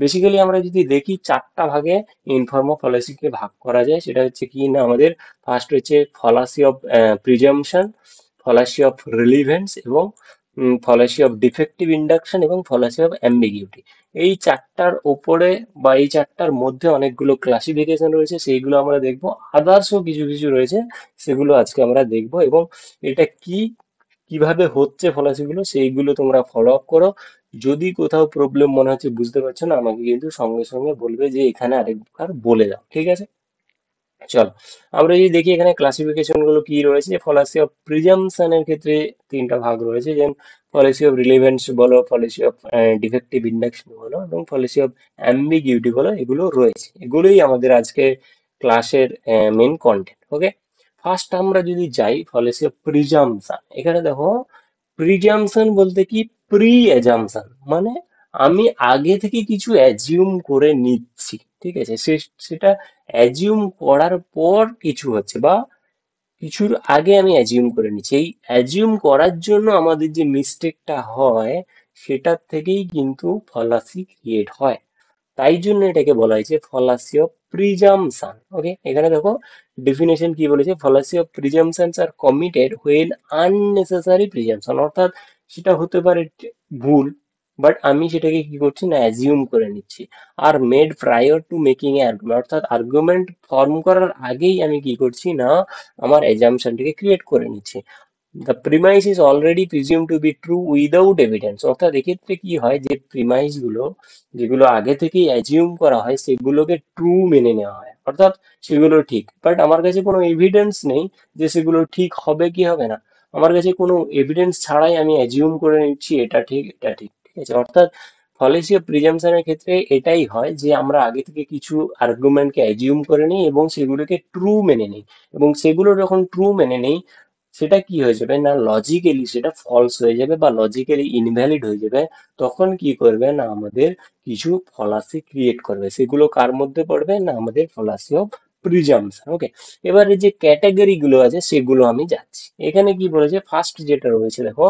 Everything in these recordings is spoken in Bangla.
বেসিক্যালি আমরা যদি দেখি চারটা ভাগে ইনফর্মোফলেসিকে ভাগ করা যায়। সেটা হচ্ছে কি না, আমাদের ফার্স্ট হচ্ছে ফলাসি অফ প্রিজাম্পশন, ফলাসি অফ রিলিভেন্স এবং ফলাসি অফ ডিফেক্টিভ ইন্ডাকশন এবং ফলাসি অফ অ্যাম্বিগিউটি। এই চারটার ওপরে বা এই চারটার মধ্যে অনেকগুলো ক্লাসিফিকেশন রয়েছে, সেইগুলো আমরা দেখবো। আদার্সও কিছু কিছু রয়েছে, সেগুলো আজকে আমরা দেখবো। এবং এটা কি, কিভাবে হচ্ছে ফলাফিগুলো, সেইগুলো তোমরা ফলো আপ করো। যদি কোথাও প্রবলেম মনে হচ্ছে বুঝতে পারছো না, আমাকে কিন্তু সঙ্গে সঙ্গে বলবে যে এখানে আরেকবার বলে দাও, ঠিক আছে? চলো, আমরা যদি দেখি এখানে ক্লাসিফিকেশন গুলো কি রয়েছে। ফলাসি অফ প্রিজাম্পশনের ক্ষেত্রে তিনটা ভাগ রয়েছে, যেমন ফলাসি অফ রিলেভেন্স বলো, ফলাসি অফ ডিফেক্টিভ ইন্ডাকশন বলো এবং ফলাসি অফ অ্যাম্বিগিউটি বলো, এগুলো রয়েছে। এগুলোই আমাদের আজকে ক্লাসের মেন কন্টেন্ট। ওকে, ফার্স্ট আমরা যদি যাই ফলাসি অফ প্রিজাম্পশন, এখানে দেখো প্রিজাম্পশন বলতে কি, প্রি অ্যাজাম্পশন মানে আমি আগে থেকে কিছু অ্যাজিউম করে নিচ্ছি, ঠিক আছে? সেটা অ্যাজিউম করার পর কিছু হচ্ছে, বা কিছুর আগে আমি অ্যাজিউম করে নিচ্ছি। এই অ্যাজিউম করার জন্য আমাদের যে মিস্টেকটা হয়, সেটার থেকেই কিন্তু ফলাসি ক্রিয়েট হয়। তাই জন্য এটাকে বলা হয়েছে ফলাসি অফ প্রিজাম্পশন। ওকে, এখানে দেখো ডেফিনেশন কি বলেছে, fallacy of presumptions are committed when unnecessary presumption, অর্থাৎ সেটা হতে পারে ভুল, বাট আমি সেটাকে কি করছি না, অ্যাজিউম করে নিচ্ছি। Are made prior to making a argument, অর্থাৎ আর্গুমেন্ট ফর্ম করার আগেই আমি কি করছি না, আমার অ্যাজাম্পশনটাকে ক্রিয়েট করে নিচ্ছি। The premise is already presume to be true without evidence, অর্থাৎ এক্ষেত্রে কি হয়, যে প্রিমাইস গুলো যেগুলো আগে থেকেই অ্যাজিউম করা হয় সেগুলোকে ট্রু মেনে নেওয়া হয়, অর্থাৎ সেগুলো ঠিক। বাট আমার কাছে কোনো এভিডেন্স নেই যে সেগুলো ঠিক হবে কি হবে না। আমার কাছে কোনো এভিডেন্স ছাড়াই আমি অ্যাজিউম করে নিচ্ছি এটা ঠিক, এটা ঠিক, ঠিক আছে? অর্থাৎ ফলেসি অফ প্রিজাম্পশনের ক্ষেত্রে এটাই হয় যে আমরা আগে থেকে কিছু আর্গুমেন্টকে অ্যাজিউম করে নিই এবং সেগুলোকে ট্রু মেনে নিই। এবং সেগুলো যখন ট্রু মেনে নেই, সেটা কি হয়ে যাবে না, লজিক্যালি সেটা ফলস হয়ে যাবে বা লজিক্যালি ইনভ্যালিড হয়ে যাবে। তখন কি করবে না, আমাদের কিছু ফলাসি ক্রিয়েট করবে। সেগুলো কার মধ্যে পড়বে না, আমাদের ফলাসি অফ প্রিজাম্পশন। ওকে, এবারে যে ক্যাটাগরি গুলো আছে সেগুলো আমি যাচ্ছি। এখানে কি বলেছে, ফার্স্ট যেটা রয়েছে দেখো,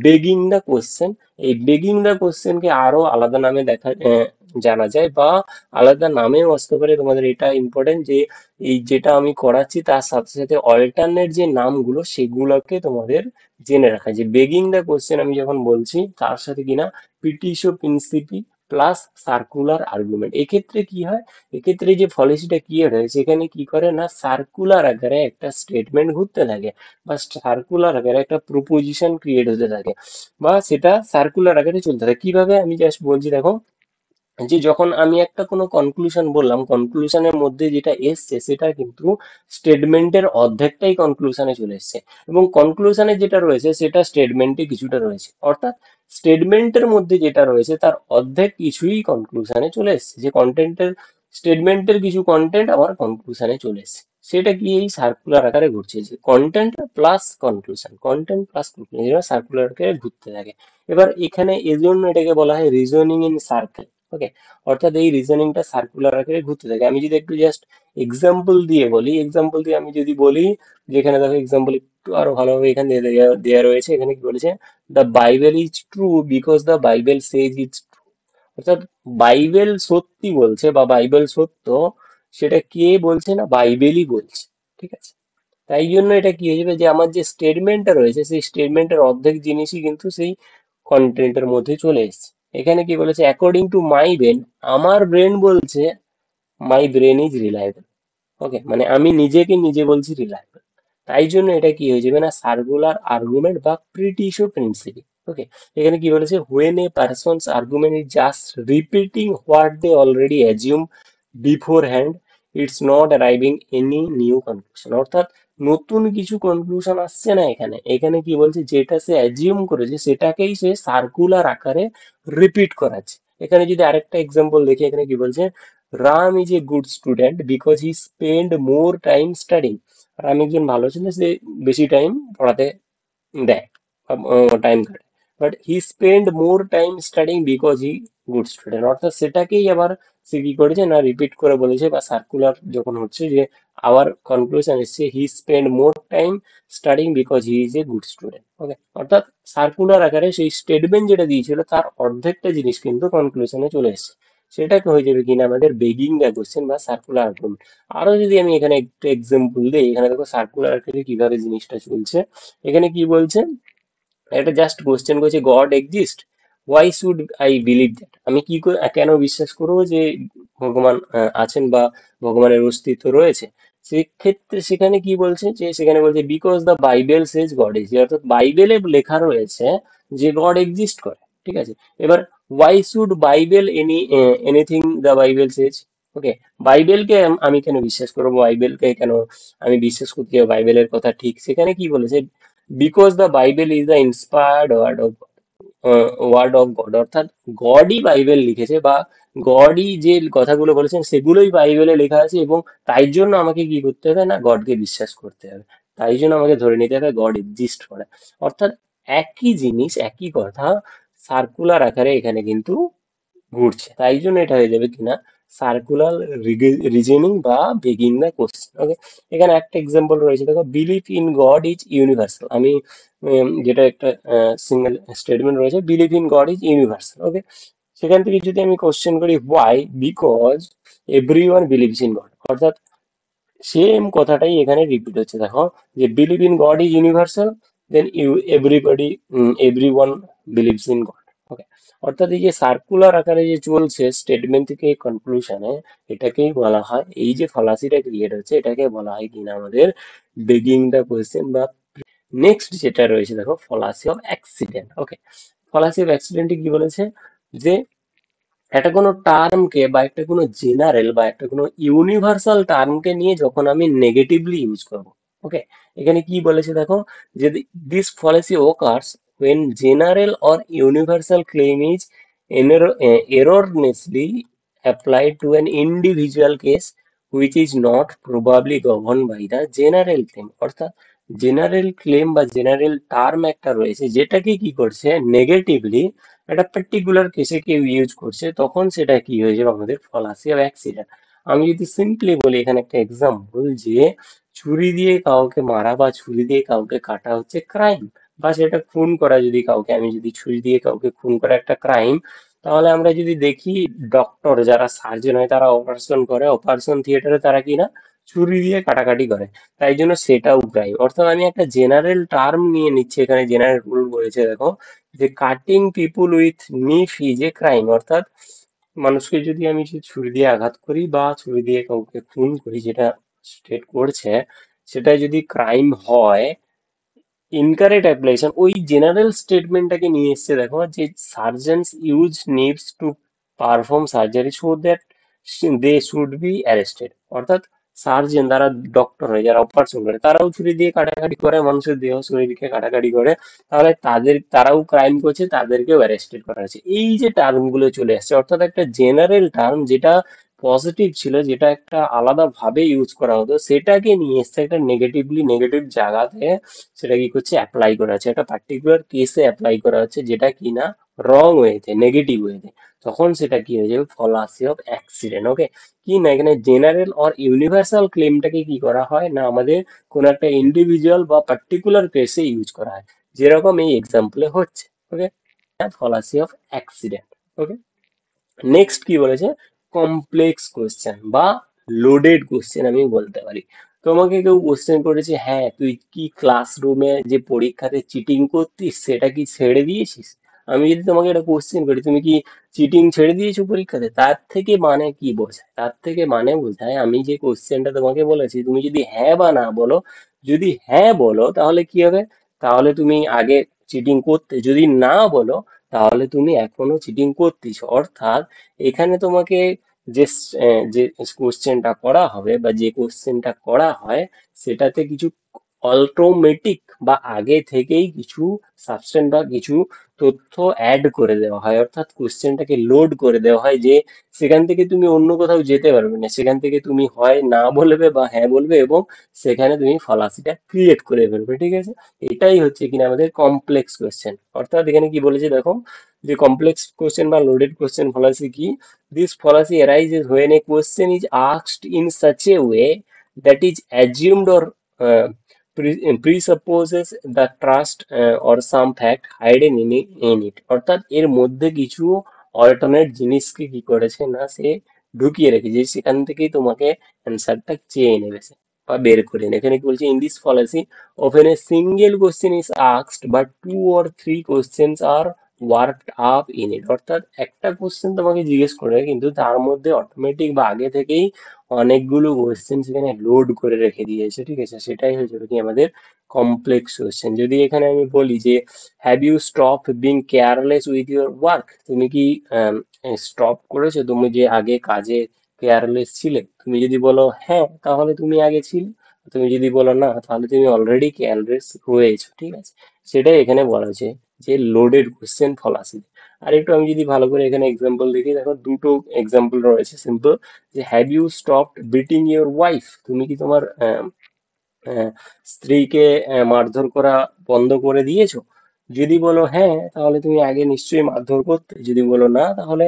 বেগিং দ্য কোশ্চেন। এই বেগিং দ্য কোশ্চেনকে আরো আলাদা নামে জানা যায়, বা আলাদা নামেও আসতে পারে। তোমাদের এটা ইম্পর্টেন্ট যে এই যেটা আমি করাচ্ছি তার সাথে সাথে অল্টারনেট যে নামগুলো সেগুলোকে তোমাদের জেনে রাখা। যে বেগিং দ্য কোশ্চেন আমি যখন বলছি, তার সাথে কিনা পিটিশো প্রিন্সিপি প্লাস সার্কুলার আর্গুমেন্ট। এক্ষেত্রে কি হয়, এক্ষেত্রে যে পলিসিটা ক্রিয়েট হয়েছে, এখানে কি করে না, সার্কুলার আকারে একটা স্টেটমেন্ট ঘুরতে থাকে, বা সার্কুলার আকারে একটা প্রপোজিশন ক্রিয়েট হতে থাকে, বা সেটা সার্কুলার আকারে চলতে থাকে। কিভাবে আমি জাস্ট বলছি দেখো, যে যখন আমি একটা কোনো কনক্লুশন বললাম, কনক্লুশনের মধ্যে যেটা এসছে সেটা কিন্তু স্টেটমেন্টের অর্ধেকটাই কনক্লুশনে চলে এসছে, এবং কনক্লুশনে যেটা রয়েছে সেটা স্টেটমেন্টে কিছুটা রয়েছে। অর্থাৎ স্টেটমেন্টের মধ্যে যেটা রয়েছে তার অর্ধেক কিছুই কনক্লুশনে চলে এসছে। যে কন্টেন্টের, স্টেটমেন্টের কিছু কন্টেন্ট আমার কনক্লুশনে চলে এসছে, সেটা কি এই সার্কুলার আকারে ঘুরছে। যে content plus conclusion, content plus conclusion, যেটা সার্কুলার আকারে ঘুরতে থাকে। এবার এখানে এজন্য এটাকে বলা হয় রিজনিং ইন সার্কেল। ওকে, অর্থাৎ এই রিজনিংটা সার্কুলার আকারে ঘুরতে থাকে। আমি যদি একটু জাস্ট এক্সাম্পল দিয়ে বলি, এক্সাম্পল দিয়ে আমি যদি বলি, যেখানে দেখো এক্সাম্পল একটু আরো ভালোভাবে এখানে দেয়া রয়েছে। এখানে কি বলেছে, the Bible is true because the Bible says is true, অর্থাৎ বাইবেল সত্যি বলছে বা বাইবেল সত্য, সেটা কে বলছে না, বাইবেলই বলছে, ঠিক আছে? তাই জন্য এটা কি হয়ে যাবে, যে আমার যে স্টেটমেন্টটা রয়েছে সেই স্টেটমেন্টের অর্ধেক জিনিসই কিন্তু সেই কন্টেন্টের মধ্যে চলে এসেছে। এখানে কি বলেছে, অ্যাকর্ডিং টু মাই ব্রেন, আমার ব্রেন বলছে মাই ব্রেন ইজ রিলায়েবল। ওকে, মানে আমি নিজেকে নিজে বলছি রিলায়েবল। তাই জন্য এটা কি হয়ে যাবে না, সার্কুলার আর্গুমেন্ট বা প্রিটিশো প্রিন্সিপল। ওকে, এখানে কি বলেছে, when a person's argument is just repeating what they already assume beforehand, it's not arriving any new conclusion, অর্থাৎ নতুন কিছু কনক্লুশন আসছে না এখানে। এখানে কি বলছে, যেটা সে অ্যাজিউম করেছে সেটাকেই সে সার্কুলার আকারে রিপিট করাচ্ছে। এখানে যদি আরেকটা এক্সাম্পল দেখি, এখানে কি বলছে, Ram is a good student because he spend more time studying. Ram একজন ভালো ছিল, সে বেশি টাইম পড়াতে দেয়, টাইম কাটে। But he spend more time studying because he good student, অর্থাৎ সেটাকেই আবার সে কি করেছে না, রিপিট করে বলেছে, বা সার্কুলার যখন হচ্ছে, যে আবার কনক্লুশন এসছে he spend more time studying because he is a good student. Okay, অর্থাৎ সার্কুলার আকারে সেই স্টেটমেন্ট যেটা দিয়েছিল তার অর্ধেকটা জিনিস কিন্তু কনক্লুশনে চলে এসেছে। সেটাকে হয়ে যাবে কিনা আমাদের বেগিং দ্য কোশ্চেন বা সার্কুলার আর্গুমেন্ট। আরো যদি আমি এখানে একটা এক্সাম্পল দিই, এখানে দেখো সার্কুলার আর্গুমেন্টে কিভাবে জিনিসটা চলছে। এখানে কি বলছে, একটা জাস্ট কোশ্চেন করছে, god exist, why should I believe that, আমি কেন বিশ্বাস করবো যে ভগবান আছেন বা ভগবানের অস্তিত্ব রয়েছে। সেক্ষেত্রে সেখানে কি বলছে, যে সেখানে বলছে because the Bible Sage god is, অর্থাৎ বাইবেলে লেখা রয়েছে যে গড এক্সিস্ট করে। ঠিক আছে, এবার why should Bible anything the Bible says, okay, বাইবেলকে আমি কেন বিশ্বাস করবো, বাইবেলকে কেন আমি বিশ্বাস করতে যাবো, বাইবেলের কথা ঠিক। সেখানে কি বলেছে, because the Bible is the inspired word of God, অর্থাৎ গডই বাইবেল লিখেছে বা গডই যে কথাগুলো বলেছেন সেগুলোই বাইবেলে লেখা আছে, এবং তাই জন্য আমাকে কি করতে হবে না, গডকে বিশ্বাস করতে হবে। তাই জন্য আমাকে ধরে নিতে হবে গড এক্সিস্ট করে। অর্থাৎ একই জিনিস, একই কথা সার্কুলার আকারে এখানে কিন্তু ঘুরছে, তাই জন্য এটা হয়ে যাবে কিনা সার্কুলার রিজনিং বা বেগিং দ্য কোশ্চেন। ওকে, এখানে একটা এক্সাম্পল রয়েছে, দেখো believe in God is universal, আমি যেটা একটা সিঙ্গেল স্টেটমেন্ট রয়েছে, believe in God is universal. Okay, সেখান থেকে যদি আমি কোশ্চেন করি why, because everyone believes in God, অর্থাৎ সেম কথাটাই এখানে রিপিট হচ্ছে। দেখো যে believe in God is universal, then everyone believes in God. Okay, অর্থাৎ এই যে সার্কুলার আকারে যে চলছে স্টেটমেন্ট থেকে কনক্লুশনে, এটাকেই বলা হয়, এই যে ফলাসিটা ক্রিয়েট হচ্ছে এটাকে বলা হয় কিনা আমাদের বেগিং দ্য কোয়েশ্চেন বা। নেক্সট যেটা রয়েছে দেখো ফলাসি of accident. Okay, fallacy of অ্যাক্সিডেন্টে কি বলেছে, যে একটা কোনো টার্মকে বা একটা কোনো জেনারেল বা একটা কোনো ইউনিভার্সাল টার্মকে নিয়ে যখন আমি নেগেটিভলি ইউজ করব। ওকে, এখানে কি বলেছে দেখো, যে this fallacy occurs when general or universal claim is erroneously applied to an individual case which is not probably governed by the general claim, অর্থাৎ জেনারেল ক্লেম বা জেনারেল টার্ম একটা রয়েছে যেটাকে কি করছে নেগেটিভলি একটা পার্টিকুলার কেসে কেউ ইউজ করছে, তখন সেটা কি হয়ে যাবে আমাদের ফলাসি অফ অ্যাক্সিডেন্ট। আমি যদি সিম্পলি বলি এখানে একটা এক্সাম্পল, যে ছুরি দিয়ে কাউকে মারা বা ছুরি দিয়ে কাউকে কাটা হচ্ছে ক্রাইম, বা সেটা খুন করা, যদি কাউকে আমি যদি ছুরি দিয়ে কাউকে খুন করা একটা ক্রাইম, তাহলে আমরা যদি দেখি ডক্টর যারা সার্জন হয় তারা অপারেশন করে, অপারেশন থিয়েটারে তারা কি না ছুরি দিয়ে কাটাকাটি করে, তাই জন্য সেটাও ক্রাইম। অর্থাৎ আমি একটা জেনারেল টার্ম নিয়ে নিচ্ছি, এখানে জেনারেল রুল বলেছে দেখো, যে cutting people with knife is a crime, অর্থাৎ মানুষকে যদি আমি সে ছুরি দিয়ে আঘাত করি বা ছুরি দিয়ে কাউকে খুন করি, যেটা স্টেট করছে সেটা যদি ক্রাইম হয়, ইনকারেক্ট অ্যাপ্লিকেশন ওই জেনারেল স্টেটমেন্টটাকে নিয়ে এসেছে দেখো, যে surgeons use needs to perform surgery so that they should be arrested, অর্থাৎ সার্জন যারা ডক্টর হয় যারা অপারেশন করে তারাও ছুরি দিয়ে কাটাকাটি করে, মানুষের দেহ শরীরকে কাটাকাটি করে, তাহলে তারাও ক্রাইম করছে, তাদেরকেও অ্যারেস্টেড করা হচ্ছে। এই যে টার্ম গুলো চলে আসছে, অর্থাৎ একটা জেনারেল টার্ম যেটা পজিটিভ ছিল, যেটা একটা আলাদা ভাবে ইউজ করা হতো, সেটাকে নিয়ে এসছে একটা নেগেটিভ জায়গাতে, সেটা কি করছে অ্যাপ্লাই করা হচ্ছে একটা পার্টিকুলার কেসে অ্যাপ্লাই করা হচ্ছে, যেটা কিনা রং ওয়েতে নেগেটিভ ওয়েতে, তখন সেটা কি হয়ে যাবে ফলাসি অফ অ্যাক্সিডেন্ট। ওকে, কি না এখানে জেনারেল অর ইউনিভার্সাল ক্লেমটাকে কি করা হয় না আমাদের কোন একটা ইন্ডিভিজুয়াল বা পার্টিকুলার কেসে ইউজ করা হয়, যেরকম এই এক্সাম্পলে হচ্ছে। Okay, fallacy of accident. Okay, next কি বলেছে, কমপ্লেক্স কোশ্চেন বা লোডেড কোশ্চেন আমি বলতে পারি। তোমাকে কেউ কোশ্চেন করেছে, হ্যাঁ তুই কি ক্লাসরুমে যে পরীক্ষাতে চিটিং করতিস সেটা কি ছেড়ে দিয়েছিস, আমি যদি তোমাকে একটা কোশ্চেন করি তুমি কি চিটিং ছেড়ে দিয়েছো পরীক্ষাতে, তার থেকে মানে কি বোঝায়, তার থেকে মানে বোঝায় আমি যে কোশ্চেনটা তোমাকে বলেছি তুমি যদি হ্যাঁ বা না বলো, যদি হ্যাঁ বলো তাহলে কি হবে, তাহলে তুমি আগে চিটিং করতে, যদি না বলো তাহলে তুমি এখনো চিটিং করতেছো। অর্থাৎ এখানে তোমাকে যে কোশ্চেনটা করা হবে বা যে কোশ্চেনটা করা হয় সেটাতে কিছু অটোমেটিক বা আগে থেকেই কিছু সাবস্টেন্স বা কিছু তথ্য অ্যাড করে দেওয়া হয়, অর্থাৎ কোশ্চেনটাকে লোড করে দেওয়া হয়, যে সেখান থেকে তুমি অন্য কোথাও যেতে পারবে না, সেখান থেকে তুমি হয় না বলবে বা হ্যাঁ বলবে, এবং সেখানে তুমি ফলাসিটা ক্রিয়েট করে ফেলবে। ঠিক আছে, এটাই হচ্ছে কিনা আমাদের কমপ্লেক্স কোশ্চেন। অর্থাৎ এখানে কি বলেছে দেখো, যে কমপ্লেক্স কোশ্চেন বা লোডেড কোশ্চেন ফলাসি কি, this ফলাসি arises when a question is asked in such a way that is assumed or presupposes the trust or some fact hidden in it, অর্থাৎ এর মধ্যে কিছু অল্টারনেট জিনিসকে কি করেছে না সে ঢুকিয়ে রেখেছে, সেখান থেকেই তোমাকে অ্যান্সারটা চেয়ে নেবে সে বা বের করে নেবে। এখানে কি বলছে, in this policy often a single question is asked but two or three questions are worked up in it, অর্থাৎ একটা কোশ্চেন তোমাকে জিজ্ঞেস করে কিন্তু তার মধ্যে অটোমেটিক বা আগে থেকেই অনেকগুলো কোশ্চেন সেখানে লোড করে রেখে দিয়েছে, ঠিক আছে। সেটাই হচ্ছে কি আমাদের কমপ্লেক্স কোশ্চেন। যদি এখানে আমি বলি যে have you stop being careless with your work, তুমি কি স্টপ করেছো তুমি যে আগে কাজে কেয়ারলেস ছিলে? তুমি যদি বলো হ্যাঁ তাহলে তুমি আগে ছিলে, তুমি যদি বলো না তাহলে তুমি অলরেডি কেয়ারলেস রয়েছো, ঠিক আছে। সেটাই এখানে বলা হয়েছে যে লোডেড কোশ্চেন ফলাসি। আর একটু আমি যদি ভালো করে এখানে এক্সাম্পল দেখি, দেখো দুটো এক্সাম্পল রয়েছে সিম্পল, যে have you stopped beating your wife, তুমি কি তোমার আহ, স্ত্রীকে মারধর করা বন্ধ করে দিয়েছো? যদি বলো হ্যাঁ তাহলে তুমি আগে নিশ্চয়ই মারধর করতে, যদি বলো না তাহলে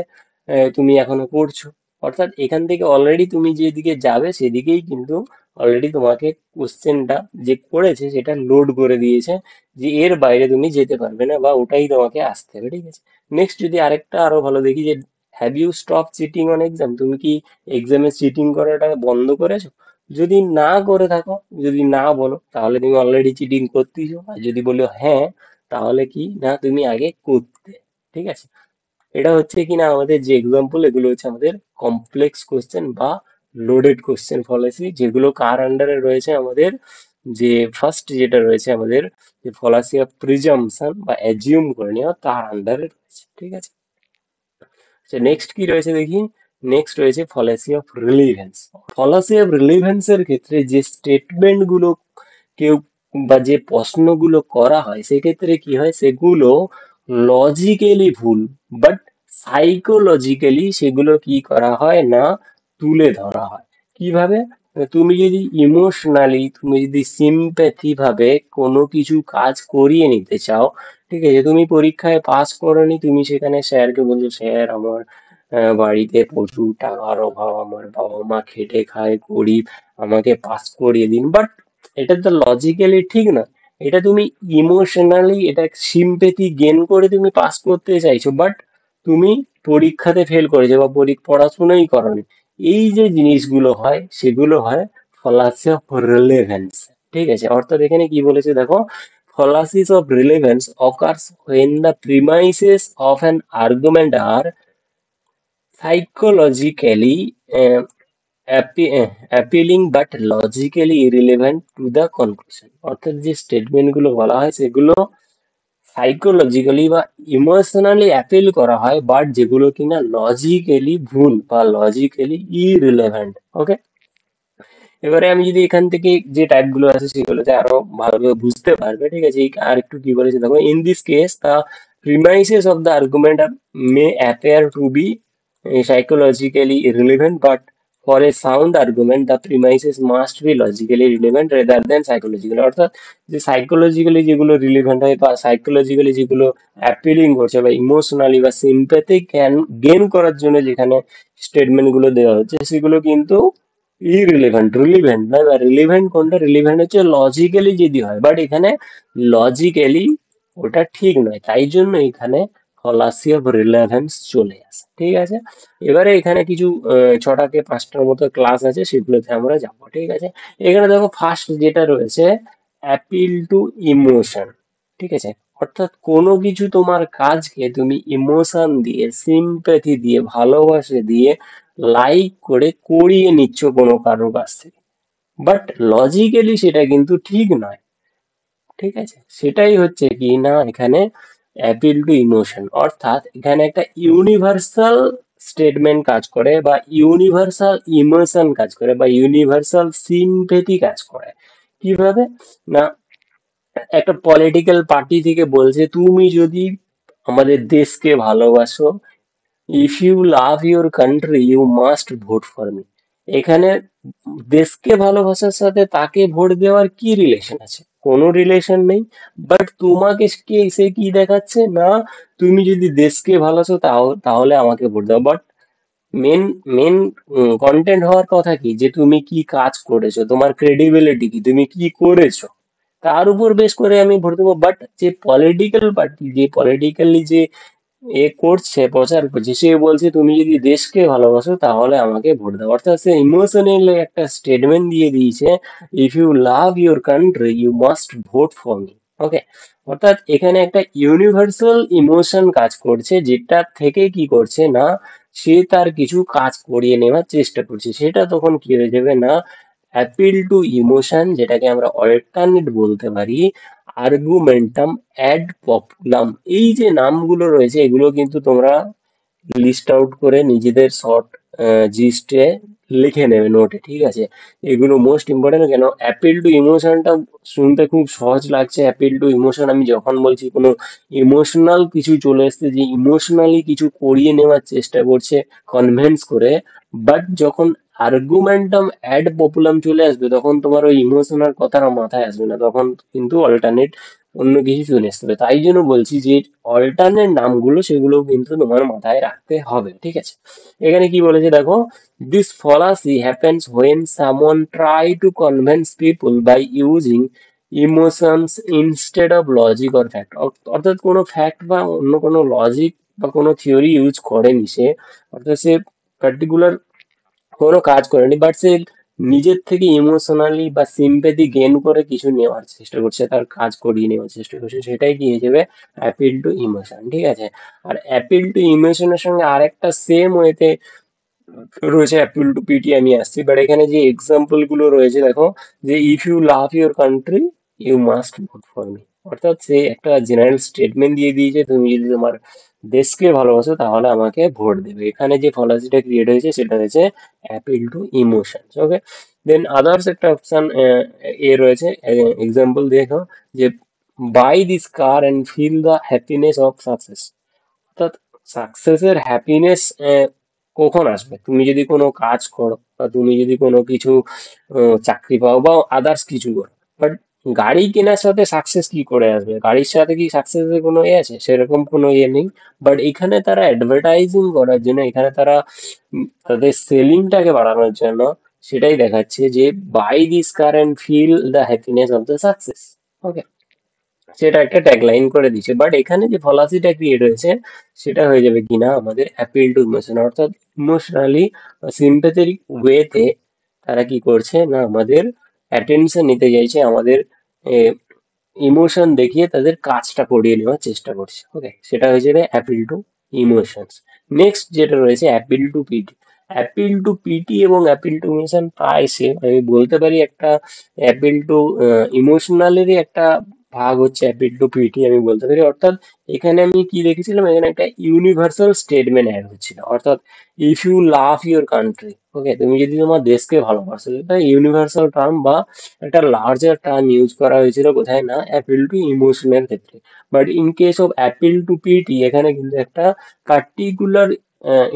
তুমি এখনো করছো। অর্থাৎ এখান থেকে অলরেডি তুমি যেদিকে যাবে সেদিকেই কিন্তু অলরেডি তোমাকে কোশ্চেনটা যে করেছে সেটা লোড করে দিয়েছে, যে এর বাইরে তুমি যেতে পারবে না বা ওটাই তোমাকে আসতে হবে, ঠিক আছে। নেক্সট যদি আরেকটা আরো ভালো দেখি, যে have you stop cheating on exam, তুমি কি এক্সামে চিটিং করাটা বন্ধ করেছো? যদি না করে থাকো, যদি না বলো তাহলে তুমি অলরেডি চিটিং করতেছো, আর যদি বলো হ্যাঁ তাহলে কি না তুমি আগে করতে, ঠিক আছে। এটা হচ্ছে কি না আমাদের যে এক্সাম্পল, এগুলো হচ্ছে আমাদের কমপ্লেক্স কোশ্চেন বা লোডেড কোশ্চেন ফলাসি, যেগুলো কার আন্ডারে রয়েছে, আমাদের যে ফার্স্ট যেটা রয়েছে আমাদের যে ফলাসি অফ প্রিজাম্পশন বা অ্যাজিউম করে নেওয়া, তার আন্ডারে রয়েছে, ঠিক আছে। আচ্ছা নেক্সট কি রয়েছে দেখি, নেক্সট রয়েছে ফলাসি অফ রিলিভেন্স। ফলাসি অফ রিলিভেন্স এর ক্ষেত্রে যে স্টেটমেন্ট গুলো কেউ বা যে প্রশ্নগুলো করা হয় সেক্ষেত্রে কি হয়, সেগুলো লজিক্যালি ভুল বাট সাইকোলজিক্যালি সেগুলো কি করা হয় না তুলে ধরা হয়। কিভাবে? তুমি যদি ইমোশনালি, তুমি যদি সিম্প্যাথি ভাবে কোনো কিছু কাজ করিয়ে নিতে চাও, ঠিক আছে, তুমি পরীক্ষায় পাস করোনি, তুমি সেখানে স্যারকে বলছো স্যার আমার বাড়িতে প্রচুর টাকার অভাব, আমার বাবা মা খেটে খায় গরিব, আমাকে পাস করিয়ে দিন, বাট এটা তো লজিক্যালি ঠিক না। এটা তুমি ইমোশনালি এটা সিম্পেথি গেন করে তুমি পাস করতে চাইছো, বাট তুমি পরীক্ষাতে ফেল করেছো বা পড়াশোনাই করোনি। এই যে জিনিসগুলো হয় সেগুলো হয় ফলাসি অফ রিলেভেন্স, ঠিক আছে। অর্থাৎ এখানে কি বলেছে দেখো, fallacies of relevance occurs when the premises of an argument are psychologically appealing but logically irrelevant to the conclusion। অর্থাৎ যে স্টেটমেন্ট গুলো বলা হয় সেগুলো সাইকোলজিক্যালি বা ইমোশনালি অ্যাপিল করা হয়, বাট যেগুলো কিনা লজিক্যালি ভুল বা লজিক্যালি ইরিলেভেন্ট, ওকে। এবারে আমি যদি এখান থেকে যে টাইপ গুলো আছে সেগুলোতে আরো ভালোভাবে বুঝতে পারবে, ঠিক আছে। আর একটু কি বলেছে দেখো, in this case the premises of the argument may appear to be psychologically irrelevant, but for a sound argument the premises must be logically relevant rather than psychologically। অর্থাৎ যে সাইকোলজিক্যালি যেগুলো রিলেভেন্ট হয় বা সাইকোলজিক্যালি যেগুলো অ্যাপিলিং করছে বা ইমোশনালি বা সিম্প্যাথি গেন করার জন্য যেখানে স্টেটমেন্ট গুলো দেওয়া হচ্ছে সেগুলো কিন্তু ইরিলেভেন্ট, রিলিভেন্ট নয়। বা রিলিভেন্ট কোনটা, রিলিভেন্ট হচ্ছে লজিক্যালি যদি হয়, বাট এখানে লজিক্যালি ওটা ঠিক নয়, তাই জন্য এখানে ফলাসি অফ রিলেভেন্স চলে আসে, ঠিক আছে। এবারে এখানে কিছু ছটাকে পাঁচটার মতো ক্লাস আছে সেগুলোতে আমরা যাবো, ঠিক আছে। এখানে দেখো ফার্স্ট যেটা রয়েছে অ্যাপিল টু ইমোশন, ঠিক আছে। অর্থাৎ কোনো কিছু তোমার কাজকে তুমি ইমোশন দিয়ে, সিম্প্যাথি দিয়ে, ভালোবাসা দিয়ে লাইক করে করিয়ে নিচ্ছ কোনো কারোর কাছ থেকে, বাট লজিক্যালি সেটা কিন্তু ঠিক নয়, ঠিক আছে। সেটাই হচ্ছে কি না এখানে অ্যাপিল টু ইমোশন। অর্থাৎ এখানে একটা ইউনিভার্সাল স্টেটমেন্ট কাজ করে বা ইউনিভার্সাল ইমোশন কাজ করে বা ইউনিভার্সাল সিম্পেথি কাজ করে। কিভাবে না, একটা পলিটিক্যাল পার্টি থেকে বলছে তুমি যদি আমাদের দেশকে ভালোবাসো, if you love your country you must vote for me. এখানে দেশকে ভালোবাসার সাথে তাকে ভোট দেওয়ার কি রিলেশন আছে? কোনো রিলেশন নেই। বাট তোমাকে কে সে কি দেখাচ্ছে না, তুমি যদি দেশকে ভালোবাসো তাহলে আমাকে ভোট দাও। বাট মেন মেন কন্টেন্ট হওয়ার কথা কি, যে তুমি কি কাজ করেছো, তোমার ক্রেডিবিলিটি কি, তুমি কি করেছো, তার উপর বেশ করে আমি ভোট দেবো। বাট যে পলিটিক্যাল পার্টি, যে পলিটিক্যালি যে করছে, প্রচার করছে, সে বলছে তুমি যদি দেশকে ভালোবাসো তাহলে আমাকে ভোট দাও। অর্থাৎ সে ইমোশনাল একটা স্টেটমেন্ট দিয়ে দিয়েছে, if you love your country you must vote for me. Okay, অর্থাৎ এখানে একটা ইউনিভার্সাল ইমোশন কাজ করছে, যেটা থেকে কি করছে না, সে তার কিছু কাজ করিয়ে নেওয়ার চেষ্টা করছে। সেটা তখন কি হয়ে যাবে না, অ্যাপিল টু ইমোশন, যেটাকে আমরা অল্টারনেট বলতে পারি, আর্গুমেন্টাম, অ্যাড পপুলাম। এই যে নামগুলো রয়েছে এগুলো কিন্তু তোমরা লিস্ট আউট করে নিজেদের শর্ট জিস্টে লিখে নেবে নোটে, ঠিক আছে? এগুলো মোস্ট ইম্পর্টেন্ট। কেন অ্যাপিল টু ইমোশনটা শুনতে খুব সহজ লাগছে, অ্যাপিল টু ইমোশন আমি যখন বলছি কোনো ইমোশনাল কিছু চলে এসেছে, যে ইমোশনালি কিছু করিয়ে নেওয়ার চেষ্টা করছে কনভিন্স করে। বাট যখন আর্গুমেন্টাম অ্যাড পপুলাম চলে আসবে তখন তোমার ওই ইমোশনাল কথাটা মাথায় আসবে না, তখন কিন্তু অল্টারনেট অন্য কিছু চলে আসতে হবে। তাই জন্য বলছি যে অল্টারনেট নামগুলো সেগুলো কিন্তু তোমার মাথায় রাখতে হবে, ঠিক আছে? এখানে কি বলেছে দেখো, this fallacy happens when someone try to convince people by using emotions instead of logic or fact. অর্থাৎ কোনো ফ্যাক্ট বা অন্য কোনো লজিক বা কোনো থিওরি ইউজ করেনি সে, অর্থাৎ সে পার্টিকুলার কোনো কাজ করেনি, বাট সে নিজের থেকে ইমোশনালি বা সিম্প্যাথি গেইন করে কিছু নেওয়ার চেষ্টা করছে, তার কাজ করিয়ে নেওয়ার চেষ্টা করছে, সেটাই কি হিসেবে অ্যাপিল টু ইমোশন, ঠিক আছে? আর অ্যাপিল টু ইমোশনের সঙ্গে আরেকটা সেম ওয়েতে রয়েছে অ্যাপিল টু পিটি, আমি আসছি। বাট এখানে যে এক্সাম্পল গুলো রয়েছে দেখো, যে if you love your country you must vote for me. অর্থাৎ সে একটা জেনারেল স্টেটমেন্ট দিয়ে দিয়েছে, তুমি যদি তোমার দেশকে ভালোবাসো তাহলে আমাকে ভোট দেবে। এখানে যে ফলাসিটা ক্রিয়েট হয়েছে সেটা হয়েছে appeal to emotion. Okay, then others একটা অপশন এ রয়েছে, এক্সাম্পল দেখো, যে buy this car and feel the happiness of success. অর্থাৎ সাকসেসের হ্যাপিনেস কখন আসবে, তুমি যদি কোনো কাজ করো বা তুমি যদি কোনো কিছু চাকরি পাও বা আদার্স কিছু করো। বাট গাড়ি কেনার সাথে সাকসেস কি করে আসবে, গাড়ির সাথে কি সাকসেসের কোনো ইয়ে আছে? সেরকম কোনো ইয়ে নেই। বাট এখানে তারা অ্যাডভার্টাইজিং করার জন্য, এখানে তারা তাদের সেলিংটাকে বাড়ানোর জন্য সেটাই দেখাচ্ছে, যে buy this car and feel the happiness of the success. Okay, সেটা একটা ট্যাগলাইন করে দিচ্ছে। বাট এখানে যে ফলাসিটা ক্রিয়েট হয়েছে সেটা হয়ে যাবে কিনা আমাদের অ্যাপিল টু ইমোশন, অর্থাৎ ইমোশনালি সিম্প্যাথেটিক ওয়েতে তারা কি করছে না, আমাদের অ্যাটেনশন নিতে চাইছে, আমাদের ইমোশন দেখিয়ে তাদের কাজটা করিয়ে নেওয়ার চেষ্টা করছে। ওকে, সেটা হয়ে যাবে অ্যাপিল টু ইমোশনস। নেক্সট যেটা রয়েছে appeal to pity. Appeal to pity এবং অ্যাপিল টু ইমোশন প্রায় সেম, আমি বলতে পারি। একটা অ্যাপিল টু ইমোশনালেরই একটা ভাগ হচ্ছে অ্যাপিল টু পিটি, আমি বলতে পারি। অর্থাৎ এখানে আমি কি দেখেছিলাম, এখানে একটা ইউনিভার্সাল স্টেটমেন্ট অ্যাড হচ্ছিল। অর্থাৎ if you love your country, okay, তুমি যদি তোমার দেশকে ভালোবাসো, এটা ইউনিভার্সাল টার্ম বা একটা লার্জার টার্ম ইউজ করা হয়েছিল, কোথায় না, অ্যাপিল টু ইমোশনের ক্ষেত্রে। But in case of appeal to pity, এখানে কিন্তু একটা পার্টিকুলার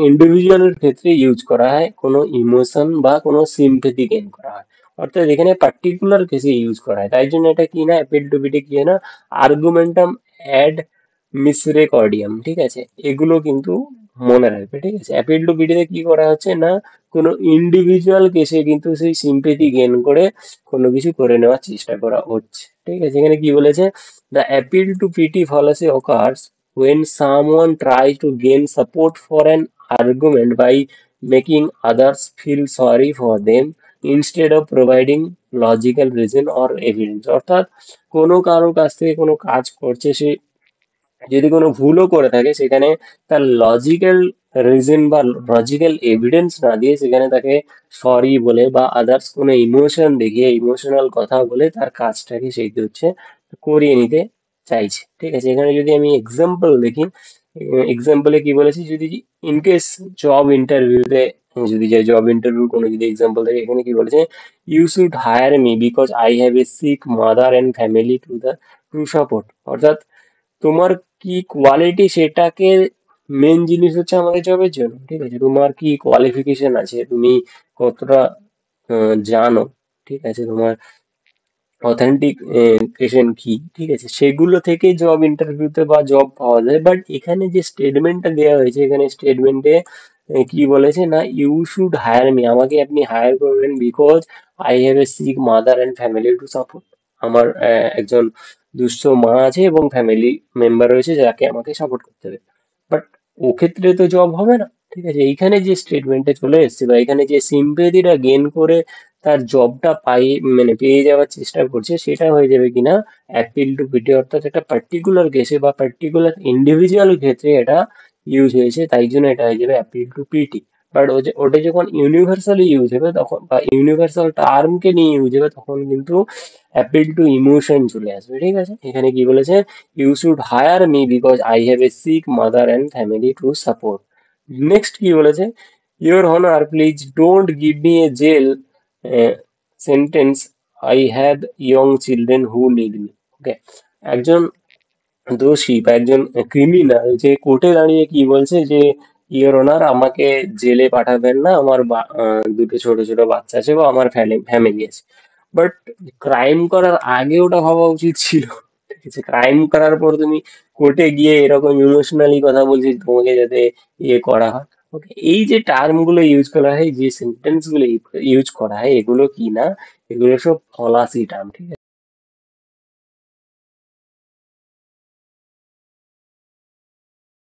ইন্ডিভিজুয়ালের ক্ষেত্রে ইউজ করা হয়, কোনো ইমোশন বা কোনো সিম্পেথি গেইন করা হয়। অর্থাৎ এখানে পার্টিকুলার কেসে ইউজ করা হয়, তাই জন্য এটা কি না, অ্যাপিল টু পিটি কি হয় না, আর্গুমেন্টাম অ্যাড মিসরেকর্ডিয়াম, ঠিক আছে? এগুলো কিন্তু মনে রাখবে, ঠিক আছে? অ্যাপিল টু পিটিতে কি করা হচ্ছে না, কোনো ইন্ডিভিজুয়াল কেসে কিন্তু সেই সিম্পেথি গেইন করে কোনো কিছু করে নেওয়ার চেষ্টা করা হচ্ছে, ঠিক আছে? এখানে কি বলেছে, the appeal to pity fallacy occurs when someone tries to gain support for an argument by making others feel sorry for them instead of providing logical reason or evidence। অর্থাৎ কোনো কারোর কাছ থেকে কোনো কাজ করছে সে, যদি কোনো ভুলও করে থাকে, সেখানে তার লজিক্যাল রিজন বা লজিক্যাল এভিডেন্স না দিয়ে সেখানে তাকে সরি বলে বা আদার্স কোনো ইমোশন দেখিয়ে, ইমোশনাল কথা বলে তার কাজটাকে সেই কি হচ্ছে, করিয়ে নিতে চাইছে, ঠিক আছে? এখানে যদি আমি এক্সাম্পল দেখি, এক্সাম্পলে কি বলেছি, যদি ইনকেস জব ইন্টারভিউতে, যদি যে জব ইন্টারভিউ কোনো যদি এক্সাম্পল দেখে, এখানে কি বলেছে, you should hire me because I have a sick mother and family to support. অর্থাৎ তোমার কি কোয়ালিটি, সেটাকে মেন জিনিস হচ্ছে আমাদের জবের জন্য, ঠিক আছে? তোমার কি কোয়ালিফিকেশন আছে, তুমি কতটা জানো, ঠিক আছে? তোমার অথেন্টিকেশন কি, ঠিক আছে? সেগুলো থেকে জব ইন্টারভিউতে বা জব পাওয়া যায়। বাট এখানে যে স্টেটমেন্টটা দেওয়া হয়েছে, এখানে স্টেটমেন্টে কি বলেছে না, ইউ শুড হায়ার মি, আমাকে আপনি হায়ার করবেন, because I have a sick mother and family to support. আমার একজন দুস্থ মা আছে এবং ফ্যামিলি মেম্বার রয়েছে যাকে আমাকে সাপোর্ট করতে হবে। বাট ও ক্ষেত্রে তো জব হবে না। ঠিক আছে, এইখানে যে স্টেটমেন্টে চলে এসেছে বা এখানে যে সিম্পেথিটা গেন করে তার জবটা মানে পেয়ে যাওয়ার চেষ্টা করছে, সেটা হয়ে যাবে কিনা অ্যাপিল টু পিটি, অর্থাৎ একটা পার্টিকুলার কেসে বা পার্টিকুলার ইন্ডিভিজুয়াল ক্ষেত্রে এটা ইউজ হয়েছে, তাই জন্য এটা হয়ে যাবে অ্যাপিল টু পিটি। বাট ওটা যখন ইউনিভার্সালি ইউজ হবে তখন, বা ইউনিভার্সাল টার্মকে নিয়ে ইউজ হবে, তখন কিন্তু অ্যাপিল টু ইমোশন চলে আসবে। ঠিক আছে, এখানে কি বলেছে, you should hire me because I have a sick mother and family to support. Next কি বলেছে, your honour please don't give me a jail sentence, I have young children who need me. Okay, একজন দোষী বা একজন ক্রিমিনাল যে কোর্টে দাঁড়িয়ে কি বলছে যে, ইওর অনার আমাকে জেলে পাঠাবেন না, আমার দুটো ছোট ছোট বাচ্চা আছে বা আমার ফ্যামিলি আছে। বাট ক্রাইম করার আগে ওটা ভাবা উচিত ছিল। ঠিক আছে, ক্রাইম করার পর তুমি কোর্টে গিয়ে এরকম ইমোশনালি কথা বলছিস তোমাকে যাতে ইয়ে করা হয়। ওকে, এই যে টার্ম গুলো ইউজ করা হয়, যে সেন্টেন্স গুলো ইউজ করা হয়, এগুলো কি না, এগুলো সব ফলাসি টার্ম। ঠিক আছে।